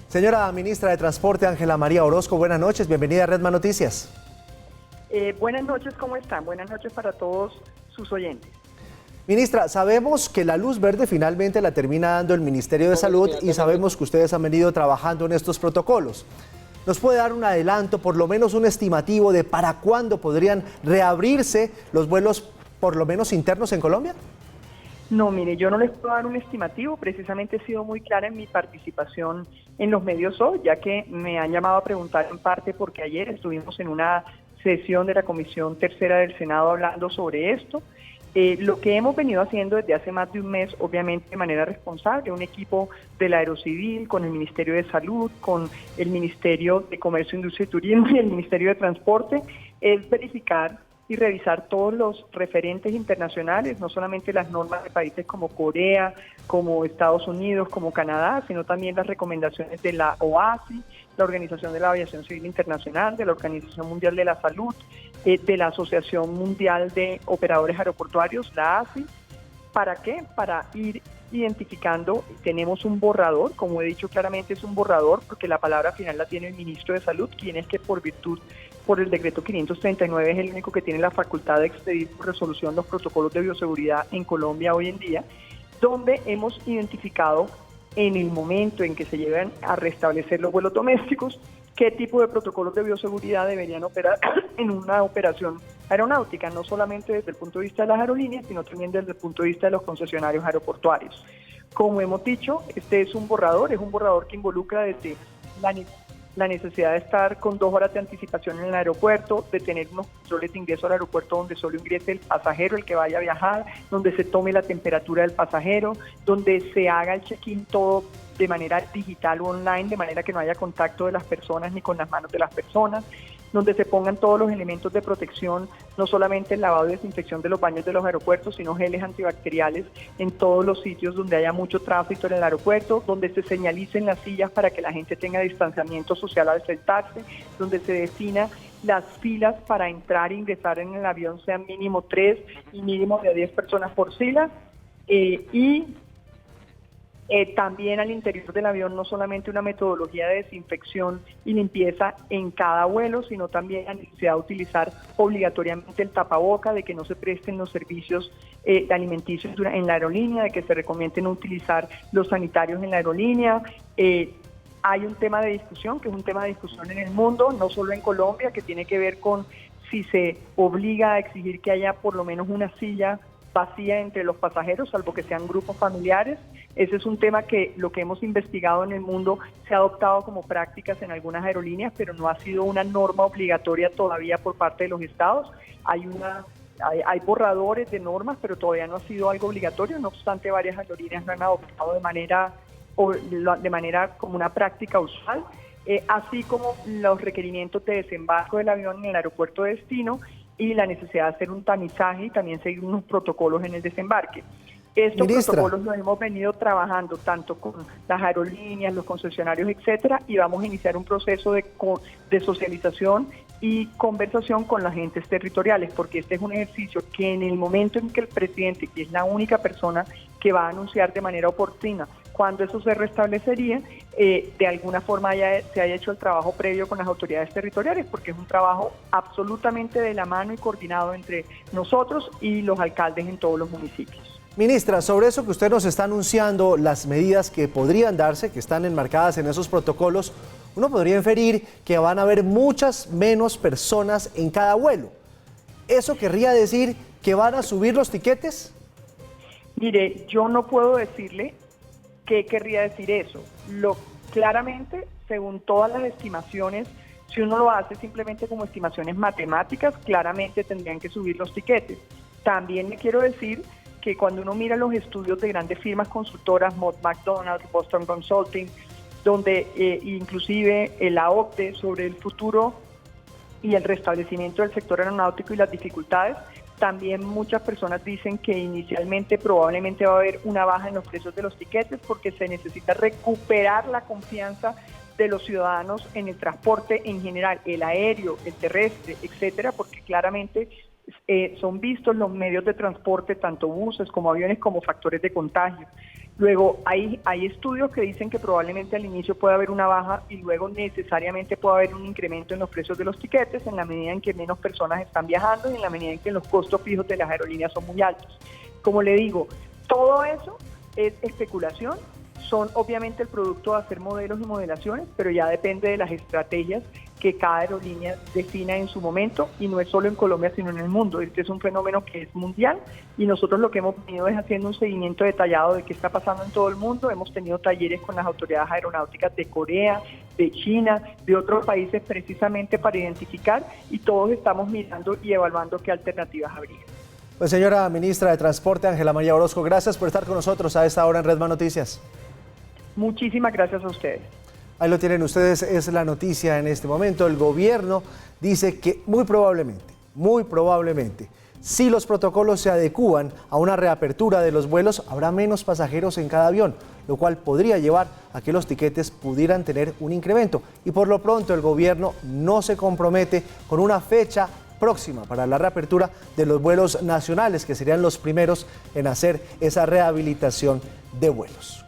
Señora Ministra de Transporte, Ángela María Orozco, buenas noches, bienvenida a Redman Noticias. Buenas noches, ¿cómo están? Buenas noches para todos sus oyentes. Ministra, sabemos que la luz verde finalmente la termina dando el Ministerio de Salud y sabemos que ustedes han venido trabajando en estos protocolos. ¿Nos puede dar un adelanto, por lo menos un estimativo de para cuándo podrían reabrirse los vuelos, por lo menos internos en Colombia? No, mire, yo no les puedo dar un estimativo, precisamente he sido muy clara en mi participación en los medios hoy, ya que me han llamado a preguntar en parte porque ayer estuvimos en una sesión de la Comisión Tercera del Senado hablando sobre esto. Lo que hemos venido haciendo desde hace más de un mes, obviamente de manera responsable, un equipo de la Aerocivil, con el Ministerio de Salud, con el Ministerio de Comercio, Industria y Turismo y el Ministerio de Transporte, es verificar y revisar todos los referentes internacionales, no solamente las normas de países como Corea, como Estados Unidos, como Canadá, sino también las recomendaciones de la OASI, la Organización de la Aviación Civil Internacional, de la Organización Mundial de la Salud, de la Asociación Mundial de Operadores Aeroportuarios, la ASI. ¿Para qué? Para ir identificando. Tenemos un borrador, como he dicho claramente es un borrador, porque la palabra final la tiene el Ministro de Salud, quien es que por el decreto 539 es el único que tiene la facultad de expedir por resolución los protocolos de bioseguridad en Colombia hoy en día, donde hemos identificado en el momento en que se llegan a restablecer los vuelos domésticos, qué tipo de protocolos de bioseguridad deberían operar en una operación aeronáutica, no solamente desde el punto de vista de las aerolíneas, sino también desde el punto de vista de los concesionarios aeroportuarios. Como hemos dicho, este es un borrador que involucra desde la necesidad de estar con 2 horas de anticipación en el aeropuerto, de tener unos controles de ingreso al aeropuerto donde solo ingrese el pasajero, el que vaya a viajar, donde se tome la temperatura del pasajero, donde se haga el check-in todo de manera digital o online, de manera que no haya contacto de las personas ni con las manos de las personas, donde se pongan todos los elementos de protección, no solamente el lavado y desinfección de los baños de los aeropuertos, sino geles antibacteriales en todos los sitios donde haya mucho tráfico en el aeropuerto, donde se señalicen las sillas para que la gente tenga distanciamiento social al sentarse, donde se defina las filas para entrar e ingresar en el avión sean mínimo 3 y mínimo de 10 personas por fila, también al interior del avión no solamente una metodología de desinfección y limpieza en cada vuelo, sino también la necesidad de utilizar obligatoriamente el tapaboca, de que no se presten los servicios alimenticios en la aerolínea, de que se recomienden utilizar los sanitarios en la aerolínea. Hay un tema de discusión, que es un tema de discusión en el mundo, no solo en Colombia, que tiene que ver con si se obliga a exigir que haya por lo menos una silla vacía entre los pasajeros, salvo que sean grupos familiares. Ese es un tema que lo que hemos investigado en el mundo se ha adoptado como prácticas en algunas aerolíneas, pero no ha sido una norma obligatoria todavía por parte de los estados. Hay borradores de normas, pero todavía no ha sido algo obligatorio. No obstante, varias aerolíneas lo han adoptado de manera como una práctica usual, así como los requerimientos de desembarco del avión en el aeropuerto de destino y la necesidad de hacer un tamizaje y también seguir unos protocolos en el desembarque. Estos protocolos los hemos venido trabajando tanto con las aerolíneas, los concesionarios, etcétera, y vamos a iniciar un proceso de socialización y conversación con las agentes territoriales, porque este es un ejercicio que en el momento en que el presidente, que es la única persona que va a anunciar de manera oportuna cuando eso se restablecería, de alguna forma se haya hecho el trabajo previo con las autoridades territoriales, porque es un trabajo absolutamente de la mano y coordinado entre nosotros y los alcaldes en todos los municipios. Ministra, sobre eso que usted nos está anunciando, las medidas que podrían darse, que están enmarcadas en esos protocolos, uno podría inferir que van a haber muchas menos personas en cada vuelo. ¿Eso querría decir que van a subir los tiquetes? Mire, yo no puedo decirle qué querría decir eso. Claramente, según todas las estimaciones, si uno lo hace simplemente como estimaciones matemáticas, claramente tendrían que subir los tiquetes. También le quiero decir que cuando uno mira los estudios de grandes firmas consultoras, Mott McDonald, Boston Consulting, donde inclusive la OCDE sobre el futuro y el restablecimiento del sector aeronáutico y las dificultades, también muchas personas dicen que inicialmente probablemente va a haber una baja en los precios de los tiquetes porque se necesita recuperar la confianza de los ciudadanos en el transporte en general, el aéreo, el terrestre, etcétera, porque claramente son vistos los medios de transporte, tanto buses como aviones, como factores de contagio. Luego, hay estudios que dicen que probablemente al inicio puede haber una baja y luego necesariamente puede haber un incremento en los precios de los tiquetes en la medida en que menos personas están viajando y en la medida en que los costos fijos de las aerolíneas son muy altos. Como le digo, todo eso es especulación, son obviamente el producto de hacer modelos y modelaciones, pero ya depende de las estrategias que cada aerolínea defina en su momento, y no es solo en Colombia sino en el mundo. Este es un fenómeno que es mundial y nosotros lo que hemos venido es haciendo un seguimiento detallado de qué está pasando en todo el mundo. Hemos tenido talleres con las autoridades aeronáuticas de Corea, de China, de otros países precisamente para identificar, y todos estamos mirando y evaluando qué alternativas habría. Pues señora ministra de Transporte, Ángela María Orozco, gracias por estar con nosotros a esta hora en Red Más Noticias. Muchísimas gracias a ustedes. Ahí lo tienen ustedes, es la noticia en este momento. El gobierno dice que muy probablemente, si los protocolos se adecúan a una reapertura de los vuelos, habrá menos pasajeros en cada avión, lo cual podría llevar a que los tiquetes pudieran tener un incremento. Y por lo pronto el gobierno no se compromete con una fecha próxima para la reapertura de los vuelos nacionales, que serían los primeros en hacer esa rehabilitación de vuelos.